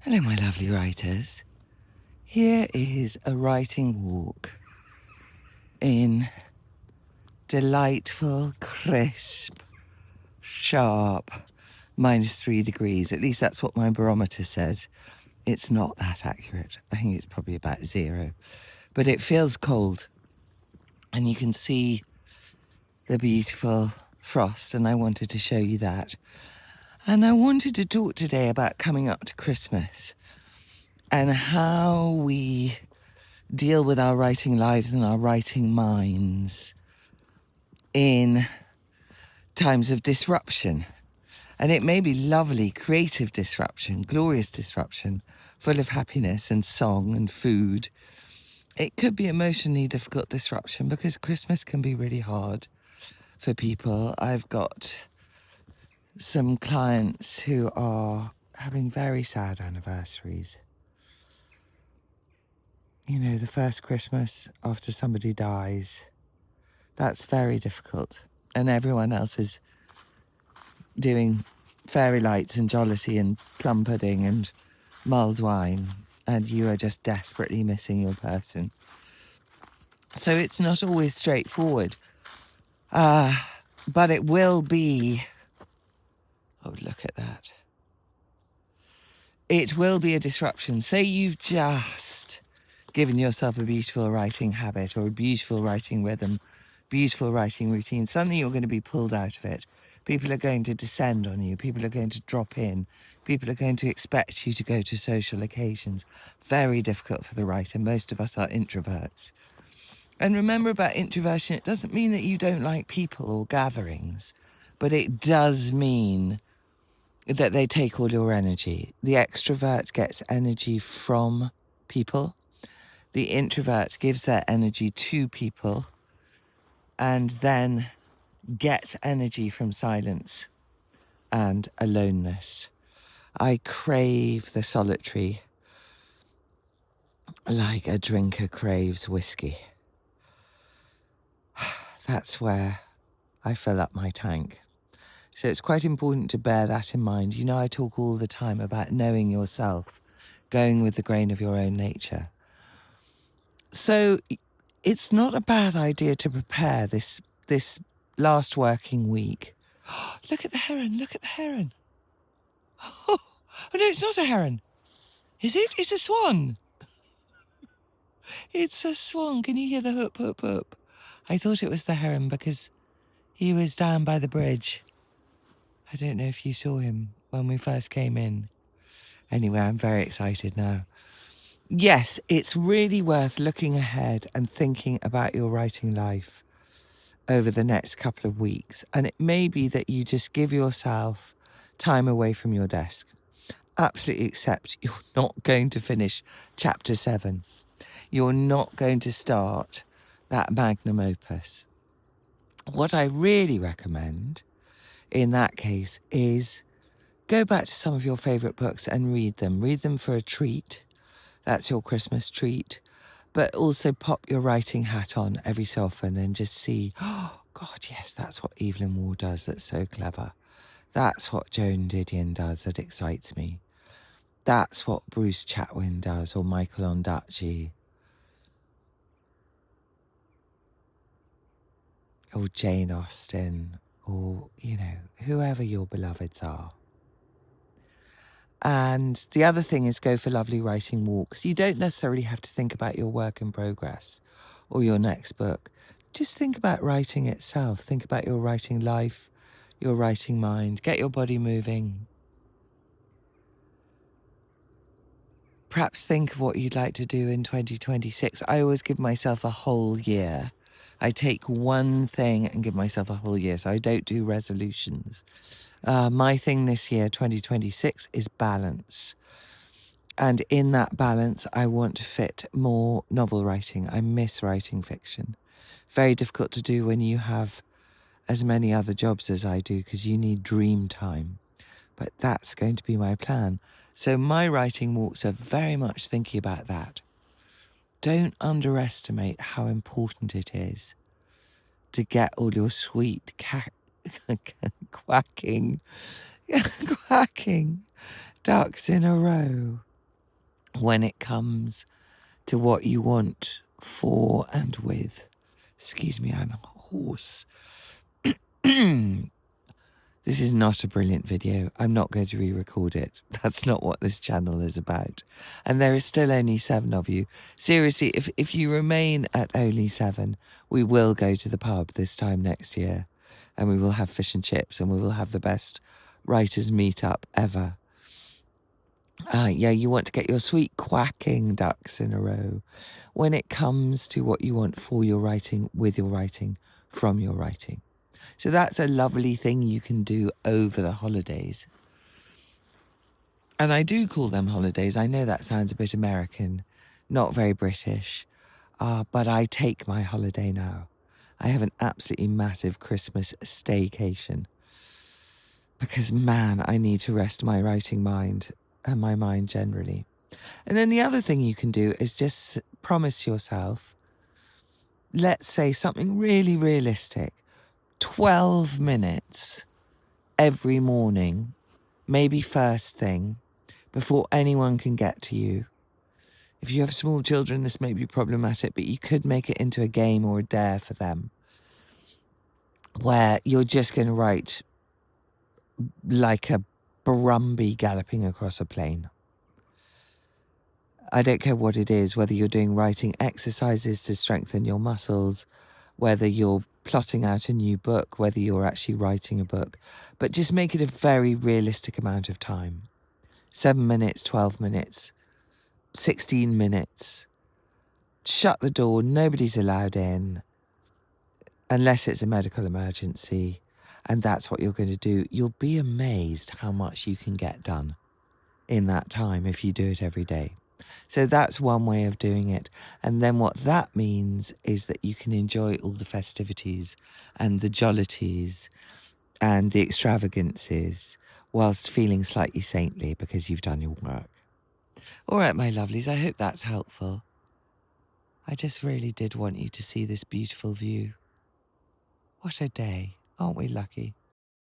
Hello, my lovely writers. Here is a writing walk in delightful, crisp, sharp -3 degrees. At least that's what my barometer says. It's not that accurate. I think it's probably about 0. But it feels cold. And you can see the beautiful frost, and I wanted to show you that. And I wanted to talk today about coming up to Christmas and how we deal with our writing lives and our writing minds in times of disruption. And it may be lovely, creative disruption, glorious disruption, full of happiness and song and food. It could be emotionally difficult disruption because Christmas can be really hard for people. I've got some clients who are having very sad anniversaries. You know, the first Christmas after somebody dies, that's very difficult. And everyone else is doing fairy lights and jollity and plum pudding and mulled wine, and you are just desperately missing your person. So it's not always straightforward. But it will be... Oh, look at that. It will be a disruption. Say you've just given yourself a beautiful writing habit or a beautiful writing rhythm, beautiful writing routine. Suddenly you're going to be pulled out of it. People are going to descend on you. People are going to drop in. People are going to expect you to go to social occasions. Very difficult for the writer. Most of us are introverts. And remember about introversion, it doesn't mean that you don't like people or gatherings, but it does mean that they take all your energy. The extrovert gets energy from people. The introvert gives their energy to people and then gets energy from silence and aloneness. I crave the solitary like a drinker craves whiskey. That's where I fill up my tank. So it's quite important to bear that in mind. You know, I talk all the time about knowing yourself, going with the grain of your own nature. So it's not a bad idea to prepare this last working week. Look at the heron, look at the heron. Oh no, it's not a heron. Is it? It's a swan. It's a swan. Can you hear the hoop, hoop, hoop? I thought it was the heron because he was down by the bridge. I don't know if you saw him when we first came in. Anyway, I'm very excited now. Yes, it's really worth looking ahead and thinking about your writing life over the next couple of weeks. And it may be that you just give yourself time away from your desk. Absolutely accept you're not going to finish chapter 7. You're not going to start that magnum opus. What I really recommend in that case is go back to some of your favourite books and read them. Read them for a treat. That's your Christmas treat. But also pop your writing hat on every so often and just see, oh, God, yes, that's what Evelyn Waugh does. That's so clever. That's what Joan Didion does that excites me. That's what Bruce Chatwin does, or Michael Ondaatje, or Jane Austen, or, you know, whoever your beloveds are. And the other thing is go for lovely writing walks. You don't necessarily have to think about your work in progress or your next book. Just think about writing itself. Think about your writing life, your writing mind. Get your body moving. Perhaps think of what you'd like to do in 2026. I always give myself a whole year. I take one thing and give myself a whole year, so I don't do resolutions. My thing this year, 2026, is balance. And in that balance, I want to fit more novel writing. I miss writing fiction. Very difficult to do when you have as many other jobs as I do because you need dream time. But that's going to be my plan. So my writing walks are very much thinking about that. Don't underestimate how important it is to get all your sweet quacking ducks in a row. when it comes to what you want for and with. Excuse me, I'm hoarse. This is not a brilliant video. I'm not going to re-record it. That's not what this channel is about. And there is still only 7 of you. Seriously, if you remain at only 7, we will go to the pub this time next year. And we will have fish and chips and we will have the best writers meetup ever. Yeah, you want to get your sweet quacking ducks in a row when it comes to what you want for your writing, with your writing, from your writing. So that's a lovely thing you can do over the holidays. And I do call them holidays. I know that sounds a bit American, not very British, but I take my holiday now. I have an absolutely massive Christmas staycation because, man, I need to rest my writing mind and my mind generally. And then the other thing you can do is just promise yourself, let's say something really realistic, 12 minutes every morning, maybe first thing, before anyone can get to you. If you have small children, this may be problematic, but you could make it into a game or a dare for them where you're just going to write like a Brumby galloping across a plain. I don't care what it is, whether you're doing writing exercises to strengthen your muscles, whether you're plotting out a new book, whether you're actually writing a book, but just make it a very realistic amount of time. 7 minutes, 12 minutes, 16 minutes. Shut the door, nobody's allowed in, unless it's a medical emergency, and that's what you're going to do. You'll be amazed how much you can get done in that time if you do it every day. So that's one way of doing it. And then what that means is that you can enjoy all the festivities and the jollities and the extravagances whilst feeling slightly saintly because you've done your work. All right, my lovelies, I hope that's helpful. I just really did want you to see this beautiful view. What a day. Aren't we lucky?